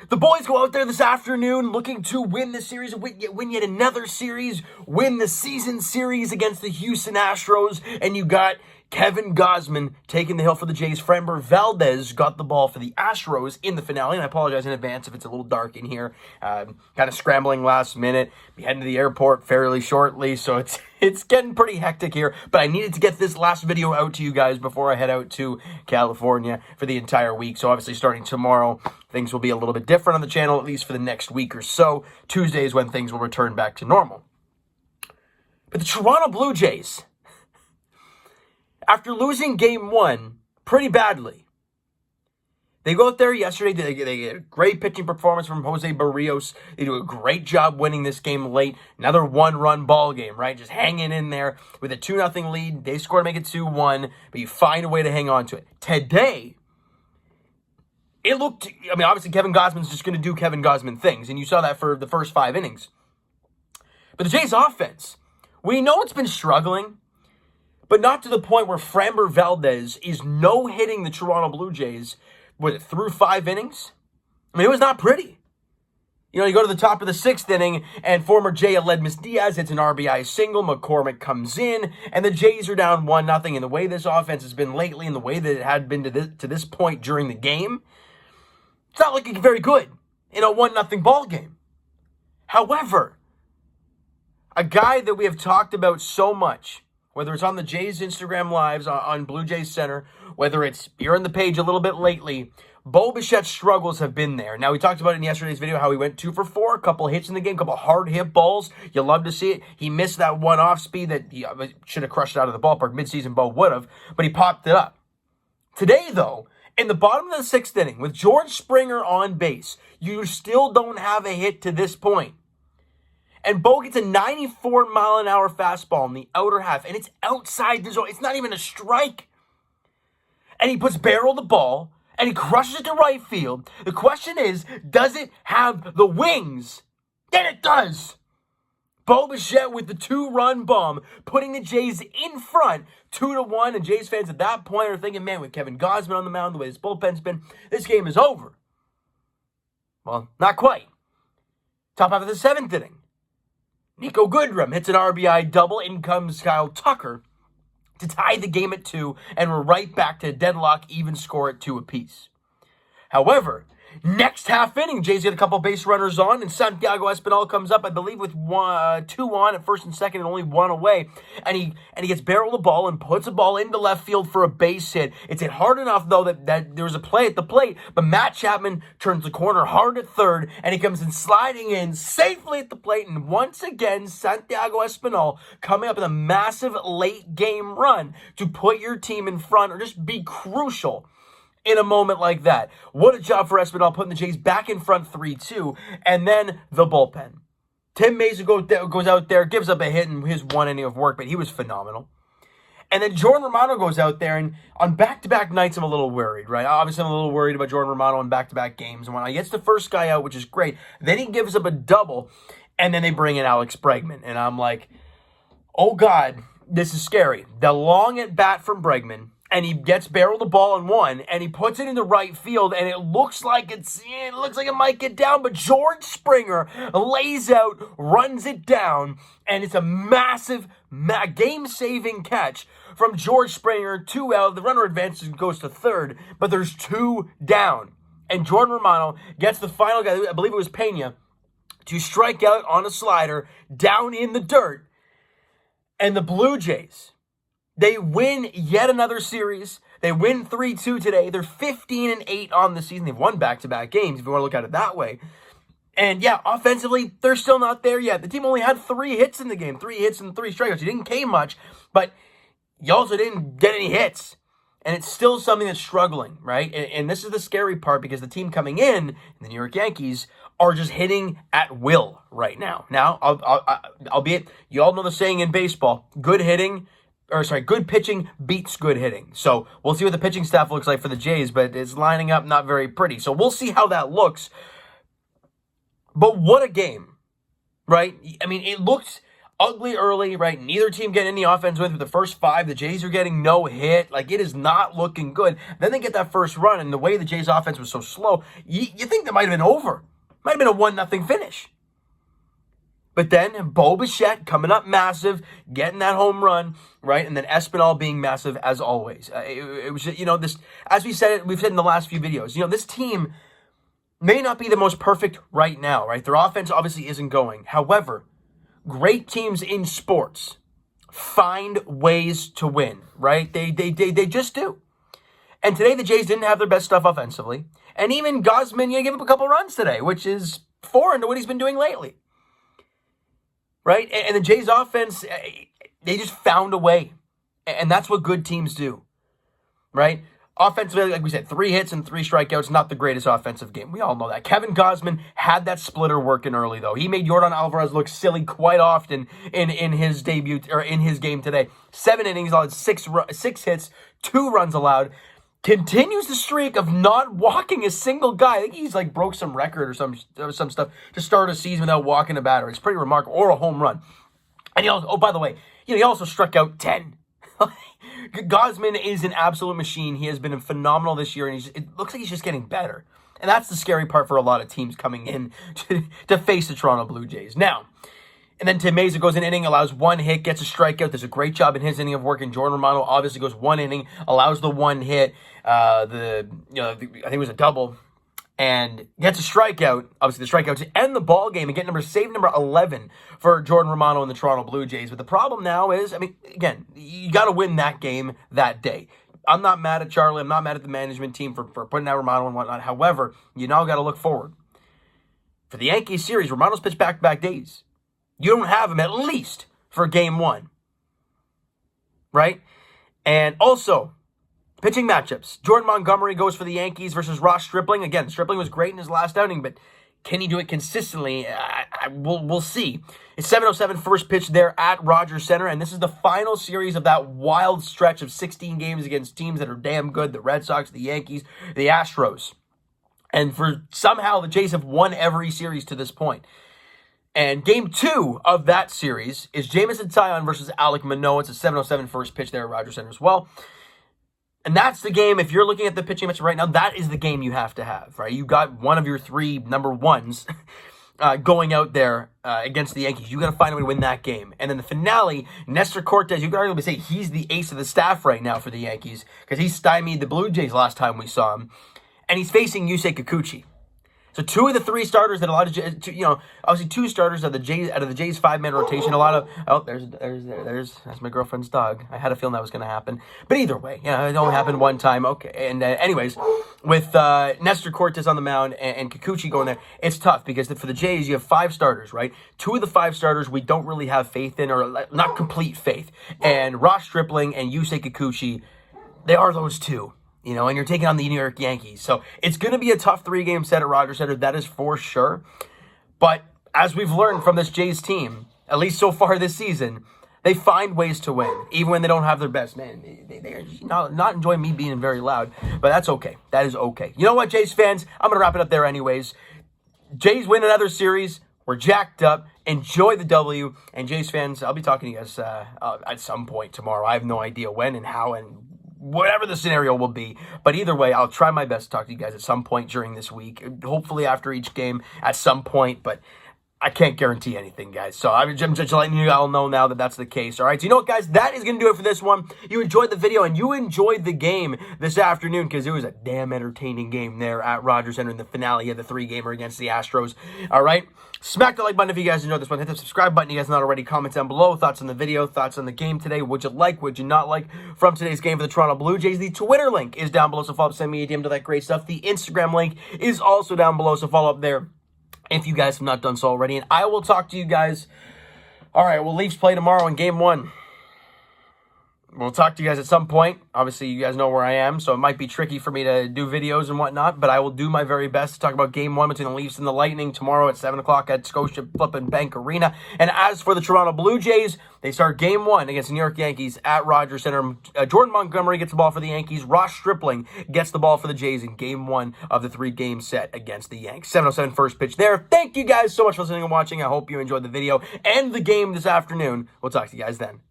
The boys go out there this afternoon looking to win the series, win yet another series, win the season series against the Houston Astros, and you got Kevin Gausman taking the hill for the Jays. Framber Valdez got the ball for the Astros in the finale, and I apologize in advance if it's a little dark in here. Kind of scrambling last minute. Be heading to the airport fairly shortly, so it's getting pretty hectic here. But I needed to get this last video out to you guys before I head out to California for the entire week. So obviously starting tomorrow, things will be a little bit different on the channel, at least for the next week or so. Tuesday is when things will return back to normal. But the Toronto Blue Jays, after losing Game 1 pretty badly, they go out there yesterday, they get a great pitching performance from Jose Barrios. They do a great job winning this game late. Another one-run ball game, right? Just hanging in there with a 2-0 lead. They score to make it 2-1, but you find a way to hang on to it. Today, it looked, I mean, obviously Kevin Gausman's just going to do Kevin Gausman things, and you saw that for the first 5 innings. But the Jays' offense, we know it's been struggling, but not to the point where Framber Valdez is no-hitting the Toronto Blue Jays through 5 innings. I mean, it was not pretty. You know, you go to the top of the 6th inning, and former Jay Aledmus Diaz hits an RBI single. McCormick comes in, and the Jays are down 1-0. And the way this offense has been lately, and the way that it had been to this point during the game, it's not looking very good in a 1-0 ball game. However, a guy that we have talked about so much, whether it's on the Jays Instagram Lives, on Blue Jays Center, whether it's here on the page a little bit lately, Bo Bichette's struggles have been there. Now, we talked about it in yesterday's video, how he went 2 for 4, a couple hits in the game, a couple hard hit balls. You love to see it. He missed that one off speed that he should have crushed out of the ballpark. Midseason Bo would have, but he popped it up. Today, though, in the bottom of the 6th inning, with George Springer on base, you still don't have a hit to this point. And Bo gets a 94-mile-an-hour fastball in the outer half, and it's outside the zone. It's not even a strike. And he puts barrel the ball, and he crushes it to right field. The question is, does it have the wings? And it does. Bo Bichette with the 2-run bomb, putting the Jays in front, 2-1. And Jays fans at that point are thinking, man, with Kevin Gausman on the mound, the way this bullpen's been, this game is over. Well, not quite. Top half of the 7th inning, Nico Goodrum hits an RBI double. In comes Kyle Tucker to tie the game at 2, and we're right back to deadlock, even score at 2 apiece. However, next half inning, Jays get a couple base runners on, and Santiago Espinal comes up, I believe, with 2 on at first and second and only 1 away. And he gets barrel the ball and puts a ball into left field for a base hit. It's hit hard enough, though, that there was a play at the plate, but Matt Chapman turns the corner hard at third, and he comes in sliding in safely at the plate. And once again, Santiago Espinal coming up with a massive late game run to put your team in front or just be crucial in a moment like that. What a job for Espinal, putting the Jays back in front 3-2. And then the bullpen. Tim Mayza goes out there, gives up a hit in his 1 inning of work, but he was phenomenal. And then Jordan Romano goes out there, and on back-to-back nights, I'm a little worried, right? Obviously, I'm a little worried about Jordan Romano on back-to-back games. And when he gets the first guy out, which is great, then he gives up a double, and then they bring in Alex Bregman. And I'm like, oh, God, this is scary. The long at-bat from Bregman, and he gets barrel the ball on 1, and he puts it into right field, and it looks like it might get down, but George Springer lays out, runs it down, and it's a massive game-saving catch from George Springer. 2 out, the runner advances and goes to third, but there's 2 down, and Jordan Romano gets the final guy, I believe it was Pena, to strike out on a slider down in the dirt, and the Blue Jays, they win yet another series. They win 3-2 today. They're 15-8 on the season. They've won back-to-back games, if you want to look at it that way. And yeah, offensively, they're still not there yet. The team only had 3 hits in the game. 3 hits and 3 strikeouts. You didn't K much, but you also didn't get any hits. And it's still something that's struggling, right? And this is the scary part, because the team coming in, the New York Yankees, are just hitting at will right now. Now, albeit, you all know the saying in baseball, good pitching beats good hitting. So we'll see what the pitching staff looks like for the Jays, but it's lining up not very pretty. So we'll see how that looks. But what a game, right? I mean, it looked ugly early, right? Neither team getting any offense with the first 5. The Jays are getting no hit. Like, it is not looking good. Then they get that first run, and the way the Jays offense was so slow, you think that might have been over. Might have been a 1-0 finish. But then Bo Bichette coming up massive, getting that home run, right? And then Espinal being massive as always. It was, this, as we've said in the last few videos, this team may not be the most perfect right now, right? Their offense obviously isn't going. However, great teams in sports find ways to win, right? They just do. And today the Jays didn't have their best stuff offensively. And even Gausman, gave up a couple runs today, which is foreign to what he's been doing lately. Right? And the Jays offense, they just found a way. And that's what good teams do. Right? Offensively, like we said, 3 hits and 3 strikeouts, not the greatest offensive game. We all know that. Kevin Gausman had that splitter working early, though. He made Yordan Alvarez look silly quite often in his debut, or in his game today. 7 innings, allowed 6 hits, 2 runs allowed. Continues the streak of not walking a single guy. I think he's broke some record or some stuff to start a season without walking a batter. It's pretty remarkable, or a home run. And he also, by the way, he also struck out 10. Gausman is an absolute machine. He has been phenomenal this year, and it looks like he's just getting better. And that's the scary part for a lot of teams coming in to face the Toronto Blue Jays. Now, and then Tim Mesa goes an inning, allows 1 hit, gets a strikeout. Does a great job in his inning of work. And Jordan Romano obviously goes 1 inning, allows the 1 hit. I think it was a double, and gets a strikeout. Obviously, the strikeout to end the ball game and get save number 11 for Jordan Romano and the Toronto Blue Jays. But the problem now is, again, you got to win that game that day. I'm not mad at Charlie. I'm not mad at the management team for putting out Romano and whatnot. However, you now got to look forward. For the Yankees series, Romano's pitched back-to-back days. You don't have him at least for game 1. Right? And also, pitching matchups. Jordan Montgomery goes for the Yankees versus Ross Stripling. Again, Stripling was great in his last outing, but can he do it consistently? We'll see. It's 7:07 first pitch there at Rogers Center, and this is the final series of that wild stretch of 16 games against teams that are damn good. The Red Sox, the Yankees, the Astros. And somehow the Jays have won every series to this point. And game 2 of that series is Jameson Taillon versus Alek Manoah. It's a 7:07 first pitch there at Rogers Center as well. And that's the game, if you're looking at the pitching match right now, that is the game you have to have, right? You got one of your 3 number 1s going out there against the Yankees. You got to find a way to win that game. And then the finale, Nestor Cortes, you could arguably say he's the ace of the staff right now for the Yankees because he stymied the Blue Jays last time we saw him. And he's facing Yusei Kikuchi. So 2 of the 3 starters that a lot of, obviously 2 starters out of the Jays 5-man rotation. A lot of, that's my girlfriend's dog. I had a feeling that was going to happen. But either way, it only happened one time. Okay. And anyways, with Nestor Cortes on the mound and Kikuchi going there, it's tough because for the Jays, you have 5 starters, right? 2 of the 5 starters we don't really have faith in, or not complete faith. And Ross Stripling and Yusei Kikuchi, they are those 2. And you're taking on the New York Yankees. So it's going to be a tough 3-game set at Rogers Center. That is for sure. But as we've learned from this Jays team, at least so far this season, they find ways to win, even when they don't have their best. Man, they're not enjoying me being very loud, but that's okay. That is okay. You know what, Jays fans? I'm going to wrap it up there anyways. Jays win another series. We're jacked up. Enjoy the W. And Jays fans, I'll be talking to you guys at some point tomorrow. I have no idea when and how and whatever the scenario will be. But either way, I'll try my best to talk to you guys at some point during this week. Hopefully after each game at some point. But I can't guarantee anything, guys. So I'm just letting you all know now that that's the case. All right. So you know what, guys? That is going to do it for this one. You enjoyed the video and you enjoyed the game this afternoon because it was a damn entertaining game there at Rogers Center in the finale of the 3-gamer against the Astros. All right. Smack the like button if you guys enjoyed this one. Hit the subscribe button. You guys not already. Comment down below. Thoughts on the video. Thoughts on the game today. Would you like? Would you not like from today's game for the Toronto Blue Jays? The Twitter link is down below. So follow up. Send me a DM to that great stuff. The Instagram link is also down below. So follow up there if you guys have not done so already. And I will talk to you guys. All right, well, Leafs play tomorrow in game 1. we'll talk to you guys at some point. Obviously, you guys know where I am, so it might be tricky for me to do videos and whatnot, but I will do my very best to talk about Game 1 between the Leafs and the Lightning tomorrow at 7 o'clock at Scotia Flippin' Bank Arena. And as for the Toronto Blue Jays, they start Game 1 against the New York Yankees at Rogers Center. Jordan Montgomery gets the ball for the Yankees. Ross Stripling gets the ball for the Jays in Game 1 of the 3-game set against the Yanks. 7:07 first pitch there. Thank you guys so much for listening and watching. I hope you enjoyed the video and the game this afternoon. We'll talk to you guys then.